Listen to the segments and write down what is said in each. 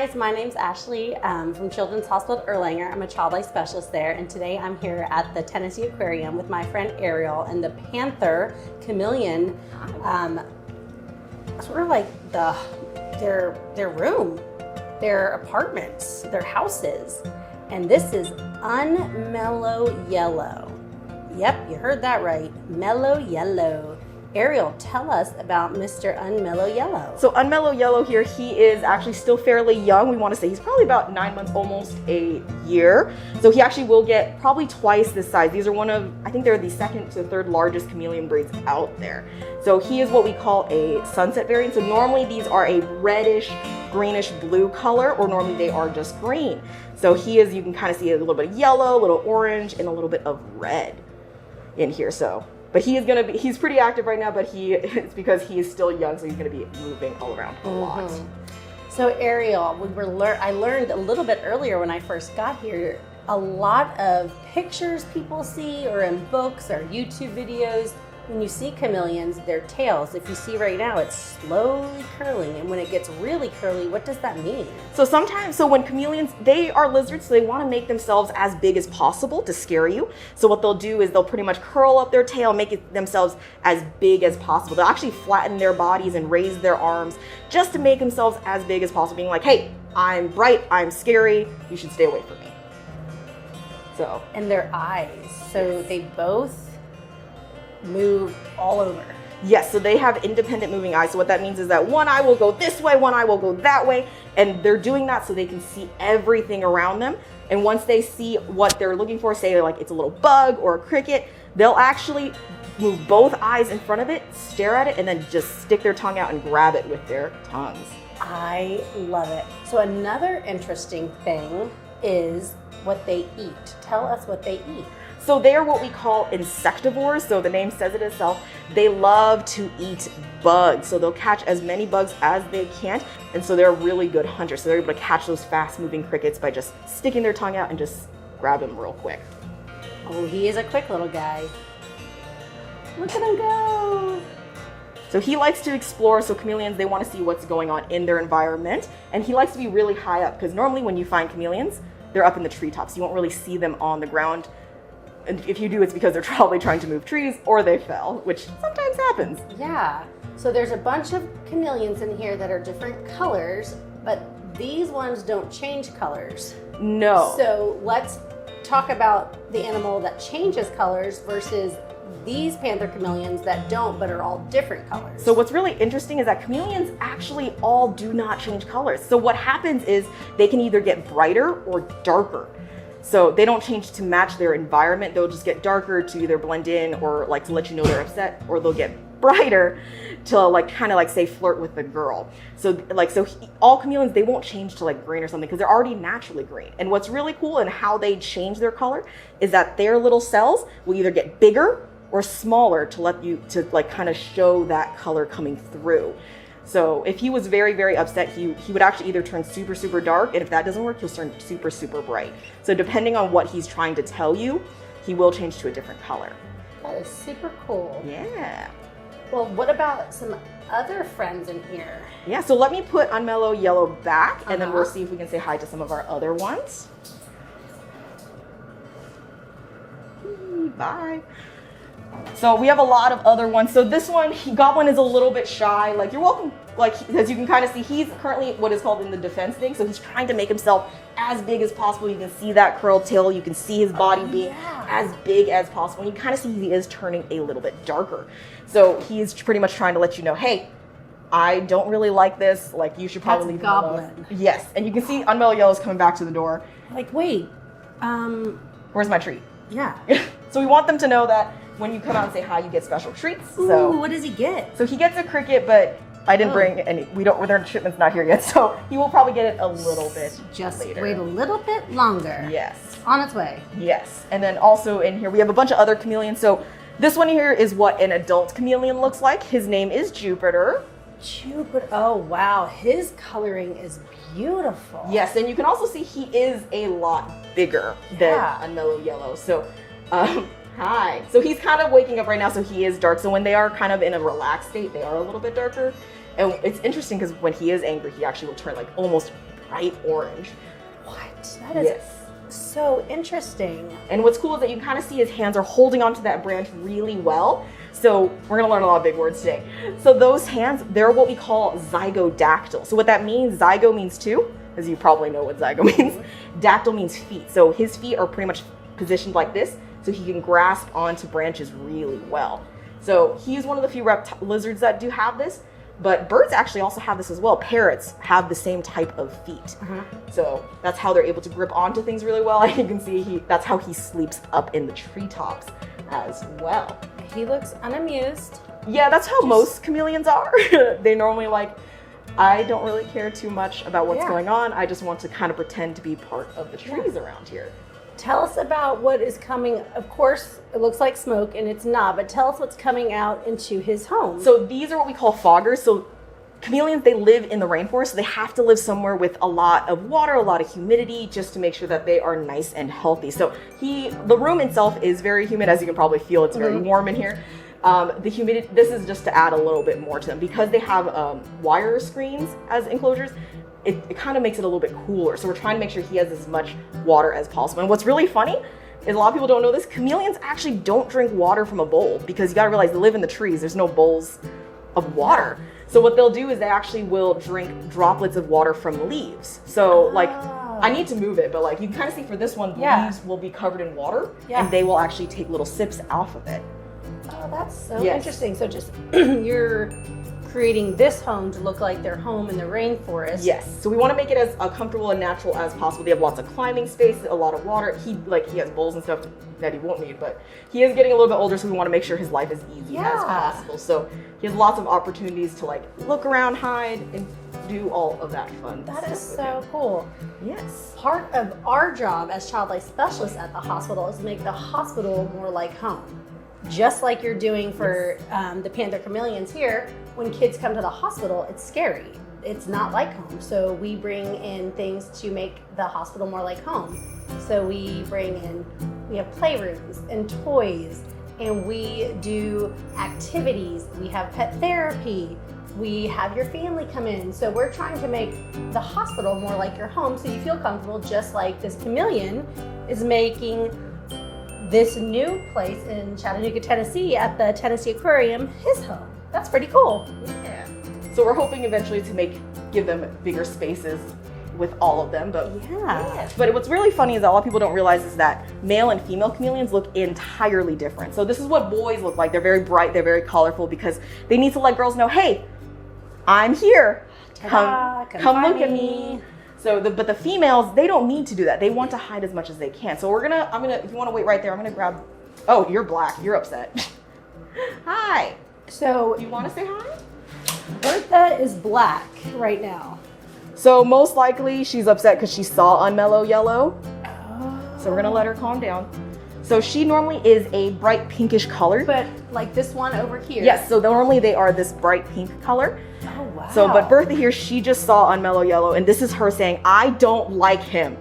guys, my name's Ashley from Children's Hospital Erlanger. I'm a child life specialist there, and today I'm here at the Tennessee Aquarium with my friend Ariel and the panther chameleon. Sort of like their room, their apartments, their houses. And this is Unmellow Yellow. Yep, you heard that right, mellow yellow. Ariel, tell us about Mr. Unmellow Yellow. So Unmellow Yellow here, he is actually still fairly young. We want to say he's probably about 9 months, almost a year. So he actually will get probably twice this size. These are one of, I think they're the second to third largest chameleon breeds out there. So he is what we call a sunset variant. So normally these are a reddish, greenish blue color, or normally they are just green. So he is, you can kind of see a little bit of yellow, a little orange, and a little bit of red in here. But he is going to be, he's pretty active right now, but it's because he is still young, so he's going to be moving all around a lot. So Ariel, I learned a little bit earlier when I first got here, a lot of pictures people see or in books or YouTube videos, when you see chameleons, their tails, if you see right now, it's slowly curling. And when it gets really curly, what does that mean? So when chameleons, they are lizards, so they want to make themselves as big as possible to scare you. So what they'll do is they'll pretty much curl up their tail, make it themselves as big as possible. They'll actually flatten their bodies and raise their arms just to make themselves as big as possible, being like, hey, I'm bright, I'm scary, you should stay away from me. So. And their eyes, so they both move all over. Yes, so they have independent moving eyes. So what that means is that one eye will go this way, one eye will go that way, and they're doing that so they can see everything around them. And once they see what they're looking for, say like it's a little bug or a cricket, they'll actually move both eyes in front of it, stare at it, and then just stick their tongue out and grab it with their tongues. I love it. So another interesting thing is what they eat. Tell us what they eat. So they are what we call insectivores. So the name says it itself. They love to eat bugs. So they'll catch as many bugs as they can. And so they're really good hunters. So they're able to catch those fast moving crickets by just sticking their tongue out and just grab them real quick. Oh, he is a quick little guy. Look at him go. So he likes to explore. So chameleons, they want to see what's going on in their environment. And he likes to be really high up, because normally when you find chameleons, they're up in the treetops. You won't really see them on the ground. And if you do, it's because they're probably trying to move trees or they fell, which sometimes happens. Yeah. So there's a bunch of chameleons in here that are different colors, but these ones don't change colors. No. So let's talk about the animal that changes colors versus these panther chameleons that don't, but are all different colors. So what's really interesting is that chameleons actually all do not change colors. So what happens is they can either get brighter or darker. So they don't change to match their environment. They'll just get darker to either blend in or like to let you know they're upset, or they'll get brighter to like kind of like say flirt with the girl. So all chameleons, they won't change to like green or something because they're already naturally green. And what's really cool in how they change their color is that their little cells will either get bigger or smaller to let you to like kind of show that color coming through. So if he was very, very upset, he would actually either turn super, super dark, and if that doesn't work, he'll turn super, super bright. So depending on what he's trying to tell you, he will change to a different color. That is super cool. Yeah. Well, what about some other friends in here? Yeah, so let me put Unmellow Yellow back, and then we'll see if we can say hi to some of our other ones. Bye. So we have a lot of other ones. So this one, Goblin is a little bit shy. Like, you're welcome. Like, as you can kind of see, he's currently what is called in the defense thing. So he's trying to make himself as big as possible. You can see that curled tail. You can see his body being as big as possible. And you kind of see he is turning a little bit darker. So he's pretty much trying to let you know, hey, I don't really like this. Like, you should probably leave him alone. Yes. And you can see Unmellow Yellow is coming back to the door. Like, wait, where's my treat? Yeah. So we want them to know that when you come out and say hi, you get special treats. Ooh, so what does he get? So he gets a cricket, but I didn't bring any. Their shipment's not here yet, so he will probably get it a little bit Just later. wait a little bit longer. Yes. On its way. Yes. And then also in here, we have a bunch of other chameleons. So this one here is what an adult chameleon looks like. His name is Jupiter. Jupiter. Oh, wow. His coloring is beautiful. Yes, and you can also see he is a lot bigger than Unmellow Yellow. So, hi. So he's kind of waking up right now, so he is dark. So when they are kind of in a relaxed state, they are a little bit darker. And it's interesting because when he is angry, he actually will turn like almost bright orange. What? That is so interesting. And what's cool is that you kind of see his hands are holding onto that branch really well. So we're gonna learn a lot of big words today. So those hands, they're what we call zygodactyl. So what that means, zygo means two, as you probably know what zygo means. Dactyl means feet. So his feet are pretty much positioned like this, so he can grasp onto branches really well. So he's one of the few lizards that do have this, but birds actually also have this as well. Parrots have the same type of feet. So that's how they're able to grip onto things really well. And you can see that's how he sleeps up in the treetops as well. He looks unamused. Yeah, that's how most chameleons are. They normally I don't really care too much about what's going on. I just want to kind of pretend to be part of the trees around here. Tell us about what is coming. Of course, it looks like smoke and it's not, but tell us what's coming out into his home. So these are what we call foggers. So chameleons, they live in the rainforest, so they have to live somewhere with a lot of water, a lot of humidity, just to make sure that they are nice and healthy. So the room itself is very humid, as you can probably feel. It's very warm in here. The humidity, this is just to add a little bit more to them. Because they have wire screens as enclosures, it kind of makes it a little bit cooler. So we're trying to make sure he has as much water as possible. And what's really funny is a lot of people don't know this, chameleons actually don't drink water from a bowl, because you gotta realize they live in the trees. There's no bowls of water. So what they'll do is they actually will drink droplets of water from leaves. So I need to move it, but you can kind of see for this one, the leaves will be covered in water and they will actually take little sips off of it. Oh, that's so interesting. So just you're creating this home to look like their home in the rainforest. Yes. So we want to make it as comfortable and natural as possible. They have lots of climbing space, a lot of water. He has bowls and stuff that he won't need, but he is getting a little bit older, so we want to make sure his life is easy as possible. So he has lots of opportunities to look around, hide, and do all of that fun stuff. That is so cool. Yes. Part of our job as child life specialists at the hospital is to make the hospital more like home. Just like you're doing for the panther chameleons here, when kids come to the hospital, it's scary. It's not like home. So we bring in things to make the hospital more like home. So we have playrooms and toys, and we do activities. We have pet therapy. We have your family come in. So we're trying to make the hospital more like your home, so you feel comfortable, just like this chameleon is making this new place in Chattanooga, Tennessee at the Tennessee Aquarium his home. That's pretty cool. Yeah. So we're hoping eventually to give them bigger spaces with all of them, but But what's really funny is that a lot of people don't realize is that male and female chameleons look entirely different. So this is what boys look like. They're very bright, they're very colorful, because they need to let girls know, hey, I'm here. Come look at me. So but the females, they don't need to do that. They want to hide as much as they can. So if you want to wait right there, I'm gonna grab, oh, you're black, you're upset. Hi. So you want to say hi? Bertha is black right now. So most likely she's upset because she saw unmellow yellow. So we're gonna let her calm down. So she normally is a bright pinkish color. But like this one over here. Yes, so normally they are this bright pink color. Oh, wow. So, but Bertha here, she just saw unmellow yellow, and this is her saying, I don't like him.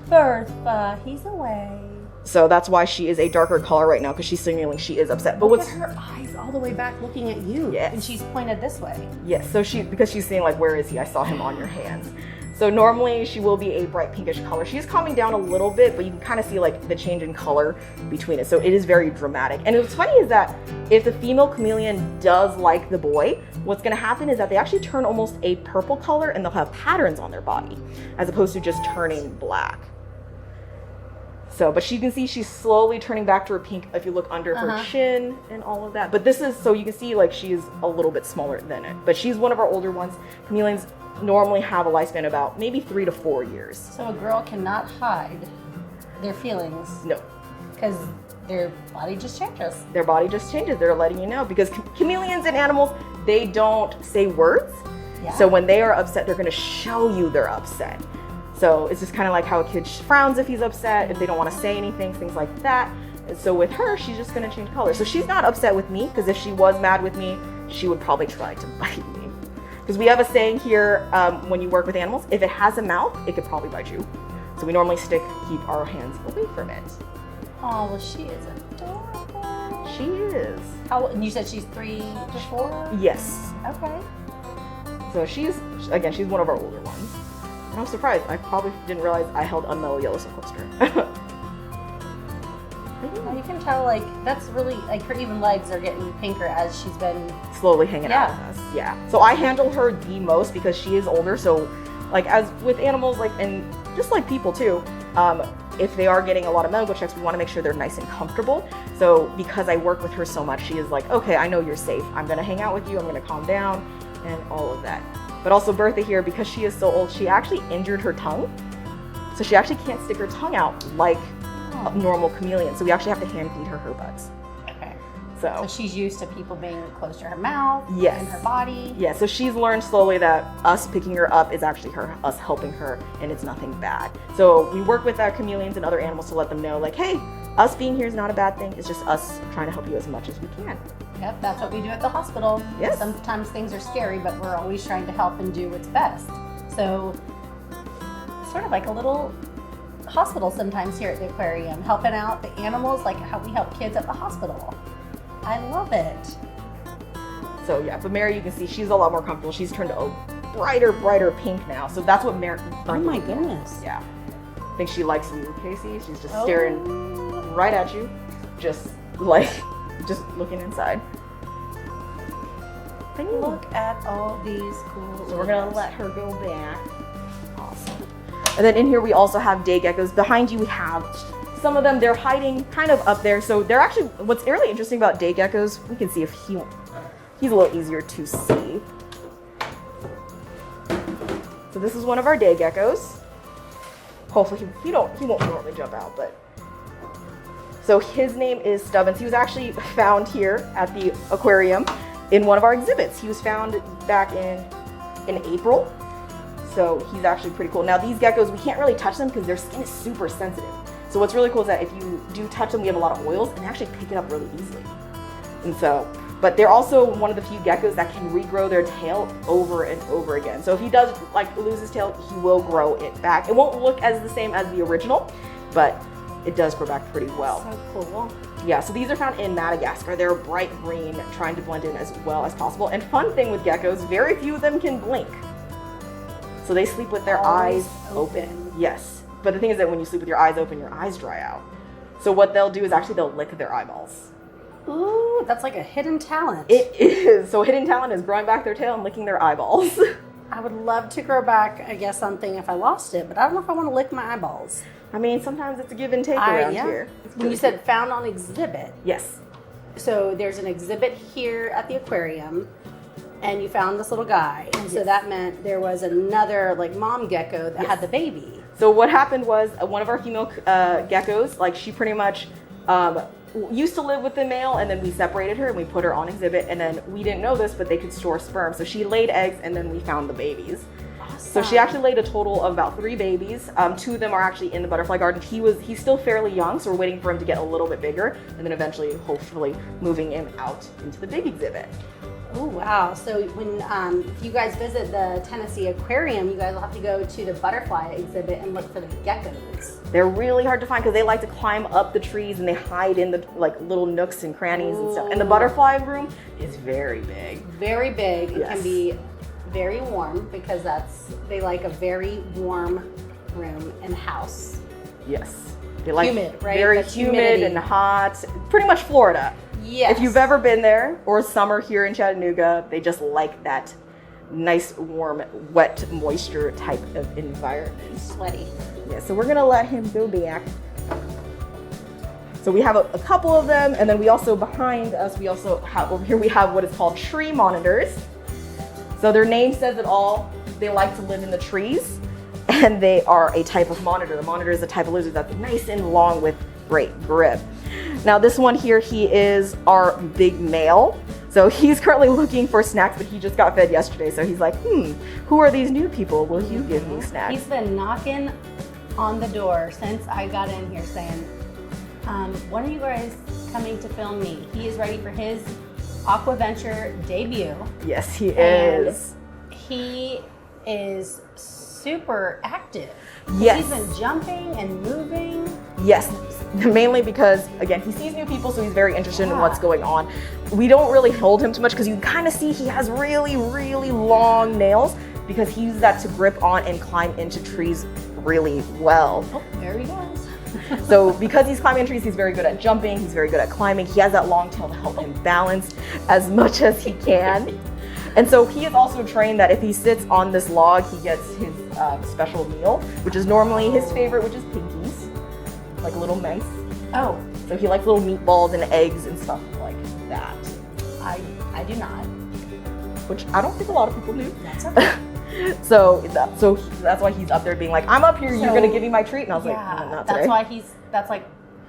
Bertha, he's away. So that's why she is a darker color right now, because she's signaling she is upset. But look at her eyes all the way back looking at you. Yes. And she's pointed this way. Yes, so because she's saying where is he? I saw him on your hands. So normally she will be a bright pinkish color. She's calming down a little bit, but you can kind of see the change in color between it. So it is very dramatic. And what's funny is that if the female chameleon does like the boy, what's gonna happen is that they actually turn almost a purple color, and they'll have patterns on their body, as opposed to just turning black. So, but you can see she's slowly turning back to her pink if you look under her chin and all of that. But this is, so you can see she's a little bit smaller than it. But she's one of our older ones. Chameleons normally have a lifespan of about maybe 3 to 4 years. So a girl cannot hide their feelings. No. Because their body just changes. Their body just changes. They're letting you know, because chameleons and animals, they don't say words. Yeah. So when they are upset, they're gonna show you they're upset. So it's just kind of like how a kid frowns if he's upset, if they don't want to say anything, things like that. And so with her, she's just going to change color. So she's not upset with me, because if she was mad with me, she would probably try to bite me. Because we have a saying here, when you work with animals, if it has a mouth, it could probably bite you. So we normally keep our hands away from it. Oh, well, she is adorable. She is. And you said she's 3 to 4? Yes. Okay. So she's one of our older ones. And I was surprised. I probably didn't realize I held a mellow yellow so close to her. Well, you can tell, like, that's really, like, her even legs are getting pinker as she's been slowly hanging out with us. Yeah. So I handle her the most because she is older. So, like, as with animals, like, and just like people too, if they are getting a lot of medical checks, we want to make sure they're nice and comfortable. So because I work with her so much, she is like, okay, I know you're safe. I'm going to hang out with you. I'm going to calm down and all of that. But also Bertha here, because she is so old, she actually injured her tongue. So she actually can't stick her tongue out like normal chameleons. So we actually have to hand feed her buds. Okay. So she's used to people being close to her mouth and her body. Yeah, so she's learned slowly that us picking her up is actually us helping her, and it's nothing bad. So we work with our chameleons and other animals to let them know, like, hey, us being here is not a bad thing. It's just us trying to help you as much as we can. Yep, that's what we do at the hospital. Yes. Sometimes things are scary, but we're always trying to help and do what's best. So sort of like a little hospital sometimes here at the aquarium, helping out the animals like how we help kids at the hospital. I love it. So yeah, but Mary, you can see she's a lot more comfortable. She's turned a brighter pink now. So that's what Mary. Oh my goodness. Yeah. I think she likes you, Casey. She's just staring right at you, just looking inside. Look at all these cool. So we're gonna let her go back. Awesome. And then in here we also have day geckos. Behind you we have some of them. They're hiding kind of up there. So they're actually, what's really interesting about day geckos, we can see if he's a little easier to see. So this is one of our day geckos. Hopefully he won't normally jump out, but. So his name is Stubbins. He was actually found here at the aquarium in one of our exhibits. He was found back in April. So he's actually pretty cool. Now these geckos, we can't really touch them because their skin is super sensitive. So what's really cool is that if you do touch them, we have a lot of oils and they actually pick it up really easily. And so, but they're also one of the few geckos that can regrow their tail over and over again. So if he does like lose his tail, he will grow it back. It won't look as the same as the original, but it does grow back pretty well. So cool. Yeah, so these are found in Madagascar. They're bright green, trying to blend in as well as possible. And fun thing with geckos, very few of them can blink. So they sleep with their eyes open. Yes. But the thing is that when you sleep with your eyes open, your eyes dry out. So what they'll do is actually they'll lick their eyeballs. Ooh, that's like a hidden talent. It is. So hidden talent is growing back their tail and licking their eyeballs. I would love to grow back, I guess, something if I lost it, but I don't know if I want to lick my eyeballs. I mean, sometimes it's a give and take around here. When you said found on exhibit. Yes. So there's an exhibit here at the aquarium, and you found this little guy. And so that meant there was another like mom gecko that had the baby. So what happened was one of our female geckos, like she pretty much used to live with the male, and then we separated her and we put her on exhibit, and then we didn't know this, but they could store sperm. So she laid eggs and then we found the babies. So she actually laid a total of about 3 babies. 2 of them are actually in the butterfly garden. He's still fairly young, so we're waiting for him to get a little bit bigger, and then eventually, hopefully, moving him out into the big exhibit. Oh wow! So when if you guys visit the Tennessee Aquarium, you guys will have to go to the butterfly exhibit and look for the geckos. They're really hard to find because they like to climb up the trees and they hide in the like little nooks and crannies and stuff. And the butterfly room is very big. Very big. It can be very warm because they like a very warm room and house. Yes. They like humid, right? Very humid and hot. Pretty much Florida. Yes. If you've ever been there, or summer here in Chattanooga, they just like that nice, warm, wet, moisture type of environment. Sweaty. Yeah, so we're gonna let him go back. So we have a couple of them, and then we also, behind us, we also have, over here we have what is called tree monitors. So their name says it all. They like to live in the trees, and they are a type of monitor. The monitor is a type of lizard that's nice and long with great grip. Now this one here, he is our big male. So he's currently looking for snacks, but he just got fed yesterday. So he's like, who are these new people? Will you give me snacks? He's been knocking on the door since I got in here saying, when are you guys coming to film me? He is ready for his AquaVenture debut. Yes, he is. He is super active. Yes. He's been jumping and moving. Yes, mainly because, again, he sees new people, so he's very interested in what's going on. We don't really hold him too much because you can kind of see he has really, really long nails. because he uses that to grip on and climb into trees really well. Oh, there he goes. So because he's climbing trees, he's very good at jumping, he's very good at climbing. He has that long tail to help him balance as much as he can. And so he is also trained that if he sits on this log, he gets his special meal, which is normally his favorite, which is pinkies, like little mice. Oh, So he likes little meatballs and eggs and stuff like that, I do not. which I don't think a lot of people do. That's okay. So that's why he's up there being like, I'm up here, you're gonna give me my treat. And I was like, not today. that's why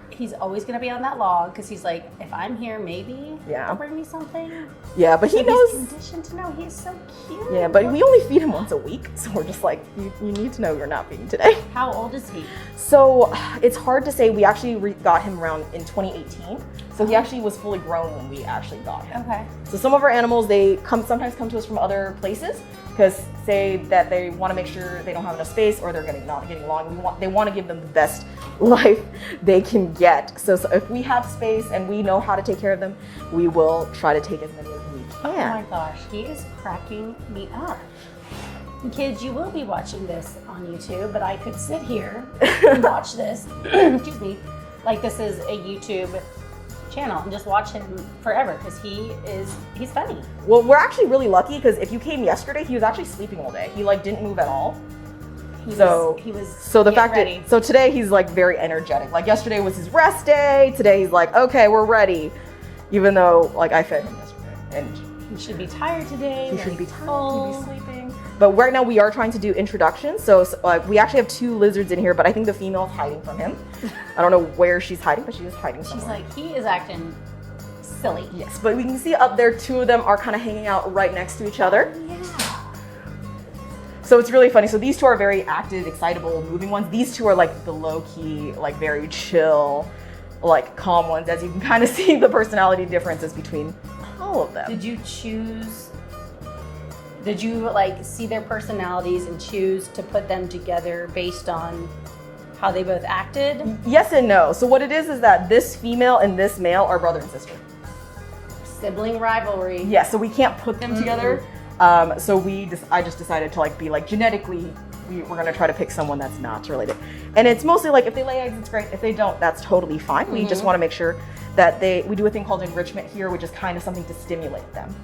he's always gonna be on that log, because he's like, if I'm here, maybe Yeah. they'll bring me something. Yeah, but he So knows. He's conditioned to know. He's so cute. Yeah, but we only feed him once a week, so we're just like, you need to know you're not feeding today. How old is he? So it's hard to say. We actually got him around in 2018, so he actually was fully grown when we actually got him. Okay. So some of our animals, they sometimes come to us from other places, because say that they want to make sure they don't have enough space or they're not getting along. They want to give them the best life they can get. So if we have space and we know how to take care of them, we will try to take as many as we Oh my can. gosh, he is cracking me up. And kids, you will be watching this on YouTube, but I could sit here and watch this, excuse me, like this is a YouTube channel and just watch him forever, because he's funny. Well, we're actually really lucky, because if you came yesterday, he was actually sleeping all day. He didn't move at all. He was So the getting fact ready. that, so today he's like very energetic. Like yesterday was his rest day. Today he's like, okay, we're ready. Even though like I fed him yesterday and He should be tired today. he very should be tired, full. he'd be sleeping. But right now we are trying to do introductions. So we actually have 2 lizards in here, but I think the female's hiding from him. I don't know where she's hiding, but she is hiding She's somewhere. like, he is acting silly. Yes, but we can see up there 2 of them are kind of hanging out right next to each other. Yeah. So it's really funny. So these 2 are very active, excitable, moving ones. These 2 are like the low-key, like very chill, like calm ones. As you can kind of see the personality differences between all of them. Did you like see their personalities and choose to put them together based on how they both acted? Yes and no. So what it is that this female and this male are brother and sister. Sibling rivalry. Yeah, so we can't put them together. So I just decided to like be like genetically, we're gonna try to pick someone that's not related. And it's mostly like if they lay eggs, it's great. If they don't, that's totally fine. We just want to make sure that we do a thing called enrichment here, which is kind of something to stimulate them,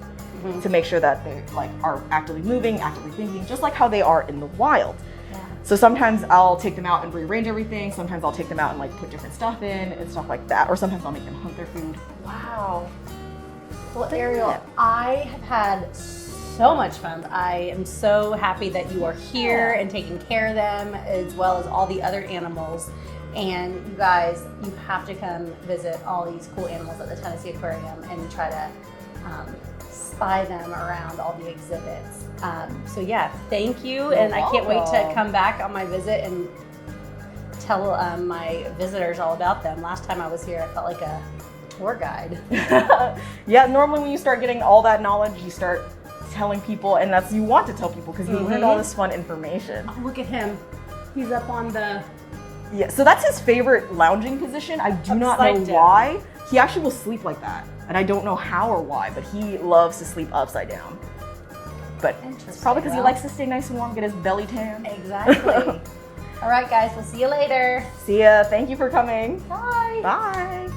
to make sure that they like are actively moving, actively thinking, just like how they are in the wild. Yeah. So sometimes I'll take them out and rearrange everything. Sometimes I'll take them out and like put different stuff in and stuff like that. Or sometimes I'll make them hunt their food. Wow. Well, Ariel, I have had so much fun. I am so happy that you are here and taking care of them, as well as all the other animals. And you guys, you have to come visit all these cool animals at the Tennessee Aquarium and try to spy them around all the exhibits. So yeah, thank you. You're and I can't wait to welcome. come back on my visit and tell my visitors all about them. Last time I was here, I felt like a tour guide. Yeah, normally when you start getting all that knowledge, you start telling people, and you want to tell people because you learned all this fun information. Oh, look at him. He's up on the... Yeah, so that's his favorite lounging position. I do not know Upside down. why. He actually will sleep like that, and I don't know how or why, but he loves to sleep upside down. But it's probably because he likes to stay nice and warm, get his belly tan. Exactly. All right, guys, we'll see you later. See ya. Thank you for coming. Bye. Bye.